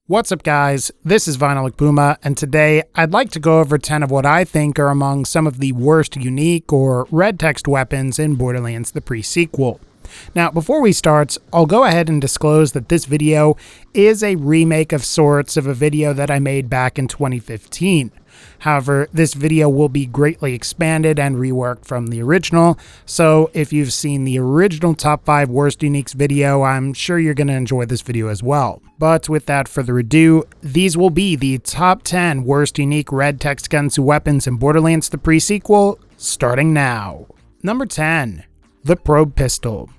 What's up guys, this is VinylicPuma, and today I'd like to go over 10 of what I think are among some of the worst unique or red text weapons in Borderlands the pre-sequel. Now before we start, I'll go ahead and disclose that this video is a remake of sorts of a video that I made back in 2015. However, this video will be greatly expanded and reworked from the original, so if you've seen the original top 5 worst uniques video, I'm sure you're going to enjoy this video as well. But without further ado, these will be the top 10 worst unique red text guns to weapons in Borderlands the pre-sequel, starting now. Number 10. The Probe Pistol.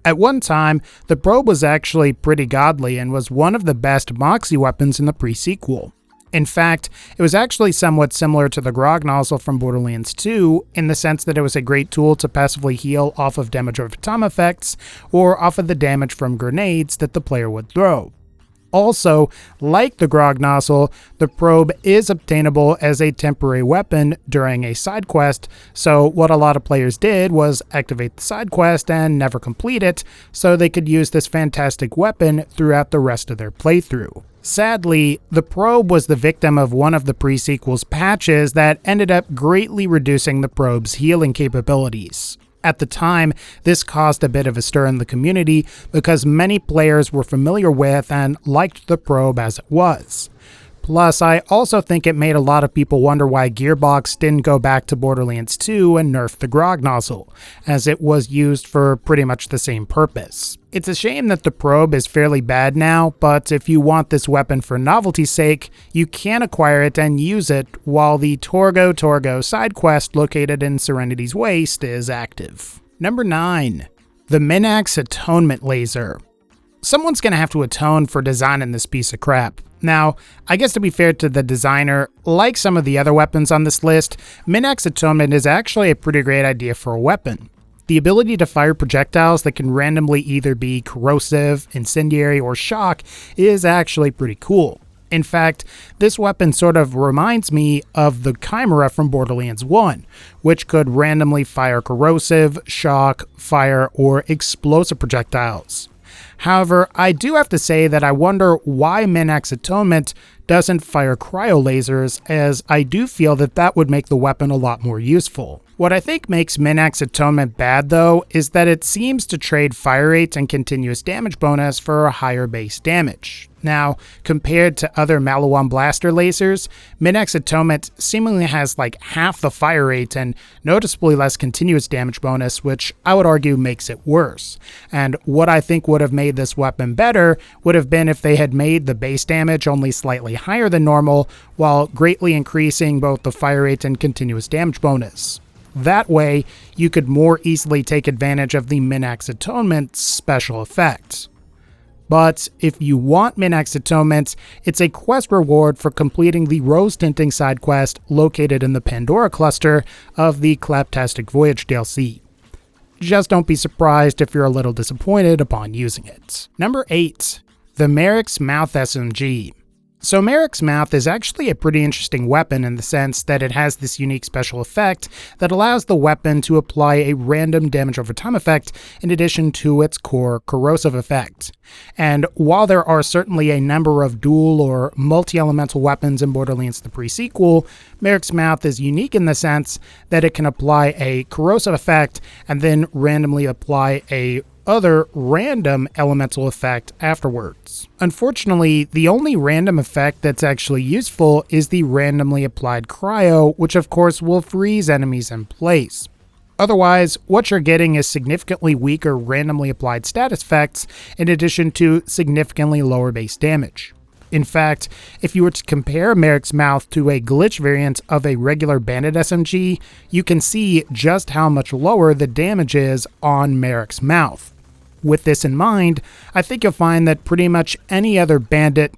At one time, the probe was actually pretty godly and was one of the best Boxy weapons in the pre-sequel. In fact, it was actually somewhat similar to the Grog Nozzle from Borderlands 2 in the sense that it was a great tool to passively heal off of damage over time effects or off of the damage from grenades that the player would throw. Also, like the Grog Nozzle, the probe is obtainable as a temporary weapon during a side quest, so what a lot of players did was activate the side quest and never complete it, so they could use this fantastic weapon throughout the rest of their playthrough. Sadly, the probe was the victim of one of the pre-sequel's patches that ended up greatly reducing the probe's healing capabilities. At the time, this caused a bit of a stir in the community because many players were familiar with and liked the probe as it was. Plus, I also think it made a lot of people wonder why Gearbox didn't go back to Borderlands 2 and nerf the Grog Nozzle, as it was used for pretty much the same purpose. It's a shame that the probe is fairly bad now, but if you want this weapon for novelty's sake, you can acquire it and use it while the Torgo side quest located in Serenity's Waste is active. Number 9. The Minax Atonement Laser. Someone's gonna have to atone for designing this piece of crap. Now, I guess to be fair to the designer, like some of the other weapons on this list, Minax Atonement is actually a pretty great idea for a weapon. The ability to fire projectiles that can randomly either be corrosive, incendiary, or shock is actually pretty cool. In fact, this weapon sort of reminds me of the Chimera from Borderlands 1, which could randomly fire corrosive, shock, fire, or explosive projectiles. However, I do have to say that I wonder why Minax Atonement doesn't fire cryo lasers, as I do feel that that would make the weapon a lot more useful. What I think makes Minax Atonement bad though is that it seems to trade fire rate and continuous damage bonus for a higher base damage. Now, compared to other Maliwan blaster lasers, Minax Atonement seemingly has like half the fire rate and noticeably less continuous damage bonus, which I would argue makes it worse. And what I think would have made this weapon better would have been if they had made the base damage only slightly higher than normal, while greatly increasing both the fire rate and continuous damage bonus. That way, you could more easily take advantage of the Minax Atonement's special effects. But if you want Minax Atonement, it's a quest reward for completing the Rose Tinting side quest located in the Pandora cluster of the Claptastic Voyage DLC. Just don't be surprised if you're a little disappointed upon using it. Number 8. The Mariks Mouth SMG. So Mariks Mouth is actually a pretty interesting weapon in the sense that it has this unique special effect that allows the weapon to apply a random damage over time effect in addition to its core corrosive effect. And while there are certainly a number of dual or multi-elemental weapons in Borderlands the pre-sequel, Mariks Mouth is unique in the sense that it can apply a corrosive effect and then randomly apply a other random elemental effect afterwards. Unfortunately, the only random effect that's actually useful is the randomly applied cryo, which of course will freeze enemies in place. Otherwise, what you're getting is significantly weaker randomly applied status effects in addition to significantly lower base damage. In fact, if you were to compare Mariks Mouth to a glitch variant of a regular bandit SMG, you can see just how much lower the damage is on Mariks Mouth. With this in mind, I think you'll find that pretty much any other bandit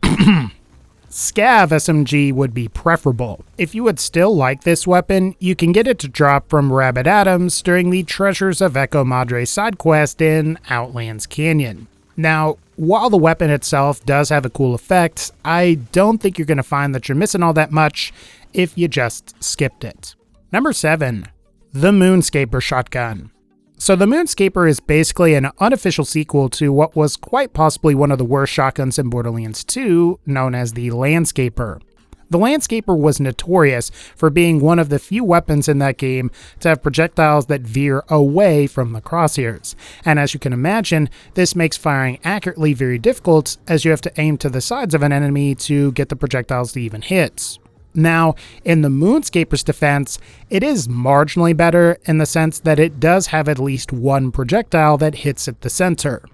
scav SMG would be preferable. If you would still like this weapon, you can get it to drop from Rabbit Adams during the Treasures of Echo Madre side quest in Outlands Canyon. Now, while the weapon itself does have a cool effect, I don't think you're going to find that you're missing all that much if you just skipped it. Number 7. The Moonscaper Shotgun. So the Moonscaper is basically an unofficial sequel to what was quite possibly one of the worst shotguns in Borderlands 2, known as the Landscaper. The Landscaper was notorious for being one of the few weapons in that game to have projectiles that veer away from the crosshairs, and as you can imagine, this makes firing accurately very difficult as you have to aim to the sides of an enemy to get the projectiles to even hit. Now, in the Moonscaper's defense, it is marginally better in the sense that it does have at least one projectile that hits at the center.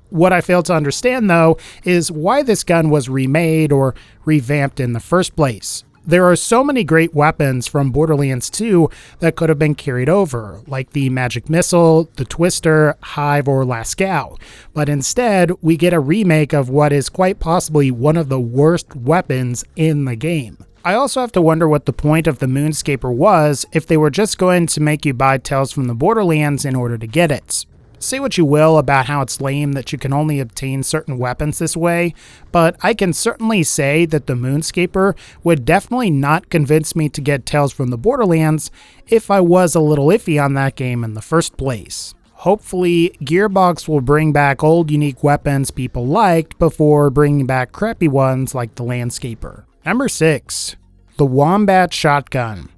What I fail to understand, though, is why this gun was remade or revamped in the first place. There are so many great weapons from Borderlands 2 that could have been carried over, like the Magic Missile, the Twister, Hive, or Lascaux, but instead we get a remake of what is quite possibly one of the worst weapons in the game. I also have to wonder what the point of the Moonscaper was if they were just going to make you buy Tales from the Borderlands in order to get it. Say what you will about how it's lame that you can only obtain certain weapons this way, but I can certainly say that the Moonscaper would definitely not convince me to get Tales from the Borderlands if I was a little iffy on that game in the first place. Hopefully, Gearbox will bring back old unique weapons people liked before bringing back crappy ones like the Landscaper. Number 6. The Wombat Shotgun.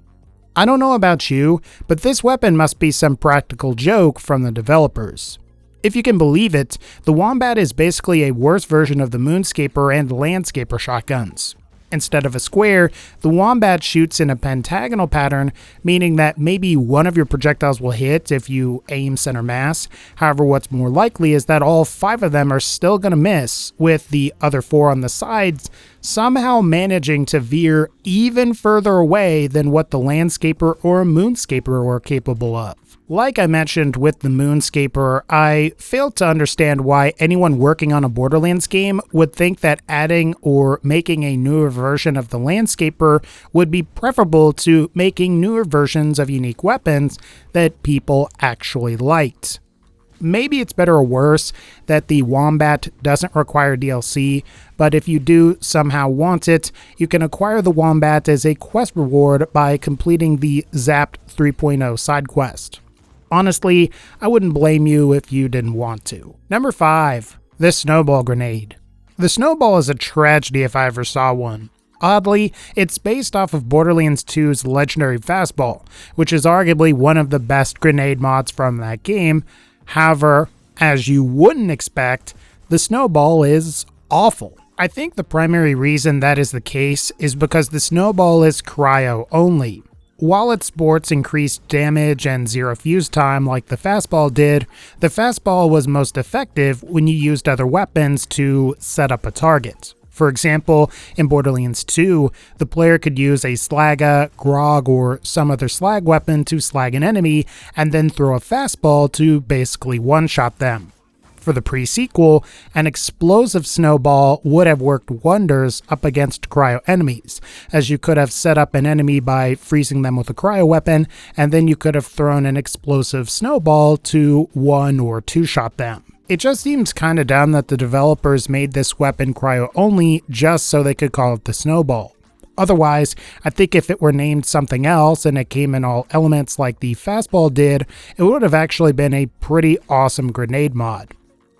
I don't know about you, but this weapon must be some practical joke from the developers. If you can believe it, the Wombat is basically a worse version of the Moonscaper and the Landscaper shotguns. Instead of a square, the Wombat shoots in a pentagonal pattern, meaning that maybe one of your projectiles will hit if you aim center mass. However, what's more likely is that all 5 of them are still going to miss, with the other 4 on the sides somehow managing to veer even further away than what the Landscaper or Moonscaper were capable of. Like I mentioned with the Moonscaper, I failed to understand why anyone working on a Borderlands game would think that adding or making a newer version of the Landscaper would be preferable to making newer versions of unique weapons that people actually liked. Maybe it's better or worse that the Wombat doesn't require DLC, but if you do somehow want it, you can acquire the Wombat as a quest reward by completing the Zapped 3.0 side quest. Honestly, I wouldn't blame you if you didn't want to. Number 5. The Snowball Grenade. The Snowball is a tragedy if I ever saw one. Oddly, it's based off of Borderlands 2's legendary Fastball, which is arguably one of the best grenade mods from that game. However, as you wouldn't expect, the Snowball is awful. I think the primary reason that is the case is because the Snowball is cryo only. While it sports increased damage and zero fuse time like the Fastball did, the Fastball was most effective when you used other weapons to set up a target. For example, in Borderlands 2, the player could use a Slagga, Grog, or some other slag weapon to slag an enemy, and then throw a Fastball to basically one-shot them. For the pre-sequel, an explosive snowball would have worked wonders up against cryo enemies, as you could have set up an enemy by freezing them with a cryo weapon, and then you could have thrown an explosive snowball to one or two-shot them. It just seems kinda dumb that the developers made this weapon cryo only just so they could call it the Snowball. Otherwise, I think if it were named something else and it came in all elements like the Fastball did, it would have actually been a pretty awesome grenade mod.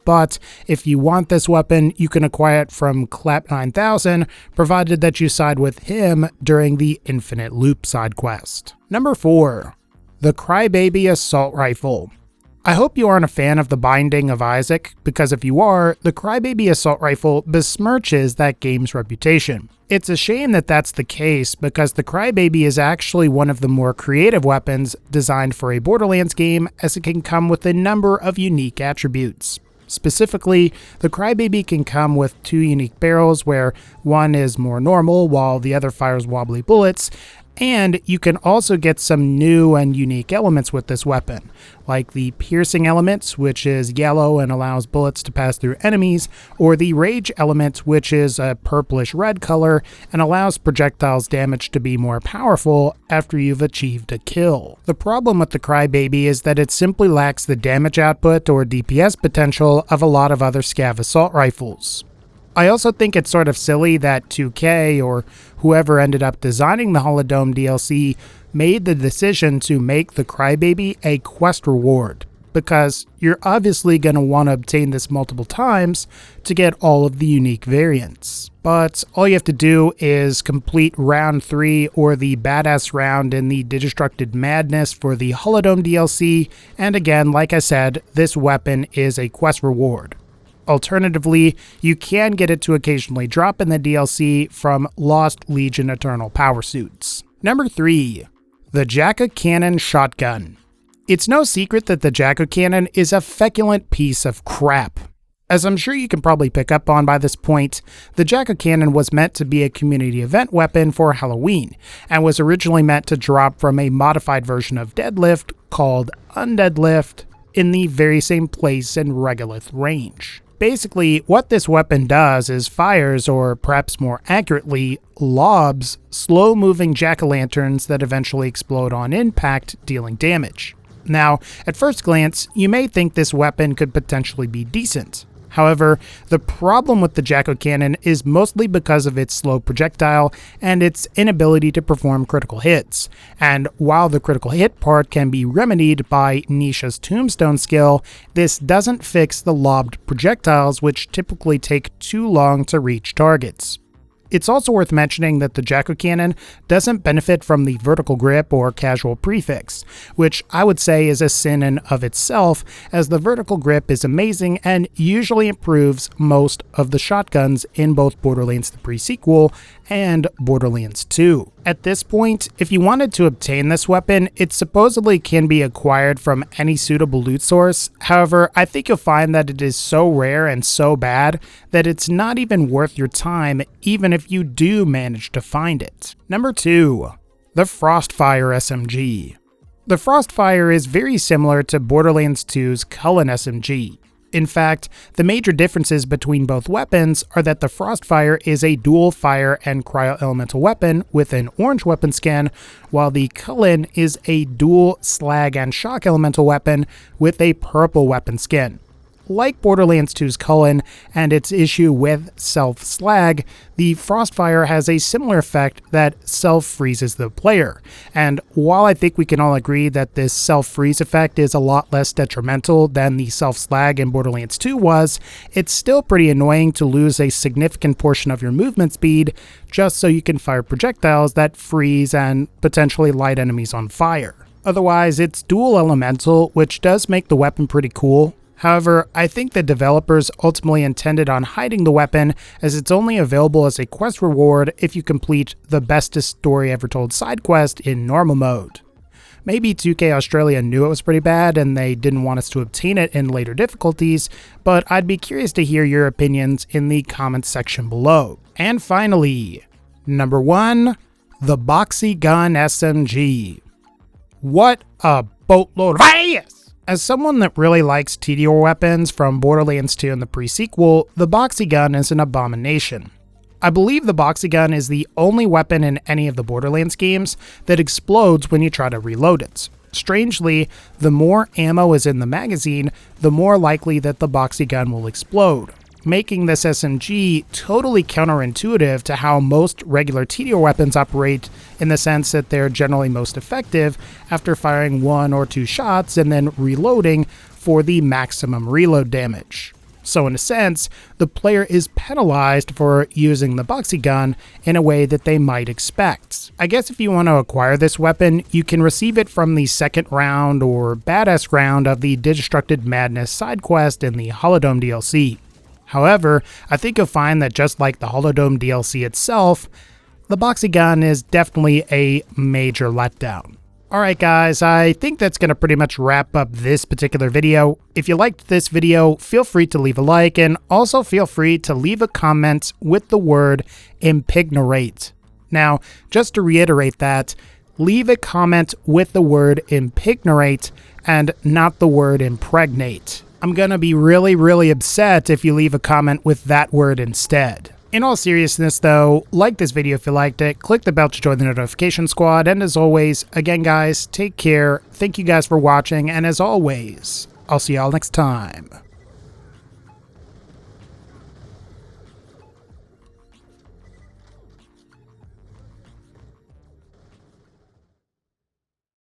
But if you want this weapon, you can acquire it from Clap9000, provided that you side with him during the Infinite Loop side quest. Number 4. The Crybaby Assault Rifle. I hope you aren't a fan of the Binding of Isaac, because if you are, the Crybaby Assault Rifle besmirches that game's reputation. It's a shame that that's the case, because the Crybaby is actually one of the more creative weapons designed for a Borderlands game, as it can come with a number of unique attributes. Specifically, the Crybaby can come with 2 unique barrels where one is more normal while the other fires wobbly bullets, and you can also get some new and unique elements with this weapon, like the piercing element, which is yellow and allows bullets to pass through enemies, or the rage element, which is a purplish red color and allows projectiles damage to be more powerful after you've achieved a kill. The problem with the Crybaby is that it simply lacks the damage output or DPS potential of a lot of other scav assault rifles. I also think it's sort of silly that 2K, or whoever ended up designing the Holodome DLC, made the decision to make the Crybaby a quest reward. because you're obviously going to want to obtain this multiple times to get all of the unique variants. But all you have to do is complete round 3 or the badass round in the Digistructed Madness for the Holodome DLC, and again, like I said, this weapon is a quest reward. Alternatively, you can get it to occasionally drop in the DLC from Lost Legion Eternal Power Suits. Number 3. The Jacka Cannon Shotgun. It's no secret that the Jacka Cannon is a feculent piece of crap. As I'm sure you can probably pick up on by this point, the Jacka Cannon was meant to be a community event weapon for Halloween, and was originally meant to drop from a modified version of Deadlift called Undeadlift in the very same place in Regolith range. Basically, what this weapon does is fires, or perhaps more accurately, lobs slow-moving jack-o'-lanterns that eventually explode on impact, dealing damage. Now, at first glance, you may think this weapon could potentially be decent. However, the problem with the Jacko Cannon is mostly because of its slow projectile and its inability to perform critical hits. And while the critical hit part can be remedied by Nisha's Tombstone skill, this doesn't fix the lobbed projectiles, which typically take too long to reach targets. It's also worth mentioning that the Jacko Cannon doesn't benefit from the vertical grip or casual prefix, which I would say is a sin in of itself, as the vertical grip is amazing and usually improves most of the shotguns in both Borderlands the pre-sequel and Borderlands 2. At this point, if you wanted to obtain this weapon, it supposedly can be acquired from any suitable loot source. However, I think you'll find that it is so rare and so bad that it's not even worth your time, even if you do manage to find it. Number 2. The Frostfire SMG. The Frostfire is very similar to Borderlands 2's Cullen SMG. In fact, the major differences between both weapons are that the Frostfire is a dual fire and cryo-elemental weapon with an orange weapon skin, while the Cullen is a dual slag and shock elemental weapon with a purple weapon skin. Like Borderlands 2's Cullen and its issue with self-slag, the Frostfire has a similar effect that self-freezes the player. And while I think we can all agree that this self-freeze effect is a lot less detrimental than the self-slag in Borderlands 2 was, it's still pretty annoying to lose a significant portion of your movement speed just so you can fire projectiles that freeze and potentially light enemies on fire. Otherwise, it's dual elemental, which does make the weapon pretty cool. However, I think the developers ultimately intended on hiding the weapon, as it's only available as a quest reward if you complete the bestest story ever told side quest in normal mode. Maybe 2K Australia knew it was pretty bad and they didn't want us to obtain it in later difficulties, but I'd be curious to hear your opinions in the comments section below. And finally, number 1, the Boxy Gun SMG. What a boatload of ass! As someone that really likes TDR weapons from Borderlands 2 and the pre-sequel, the Boxy Gun is an abomination. I believe the Boxy Gun is the only weapon in any of the Borderlands games that explodes when you try to reload it. Strangely, the more ammo is in the magazine, the more likely that the Boxy Gun will explode, making this SMG totally counterintuitive to how most regular TDR weapons operate, in the sense that they're generally most effective after firing 1 or 2 shots and then reloading for the maximum reload damage. So in a sense, the player is penalized for using the Boxy Gun in a way that they might expect. I guess if you want to acquire this weapon, you can receive it from the second round or badass round of the Digistructed Madness side quest in the Holodome DLC. However, I think you'll find that just like the Holodome DLC itself, the Boxy Gun is definitely a major letdown. Alright guys, I think that's going to pretty much wrap up this particular video. If you liked this video, feel free to leave a like, and also feel free to leave a comment with the word impignate. Now, just to reiterate that, leave a comment with the word impignate and not the word impregnate. I'm gonna be really upset if you leave a comment with that word instead. In all seriousness though, like this video if you liked it, click the bell to join the notification squad, and as always, again guys, take care, thank you guys for watching, and as always, I'll see y'all next time.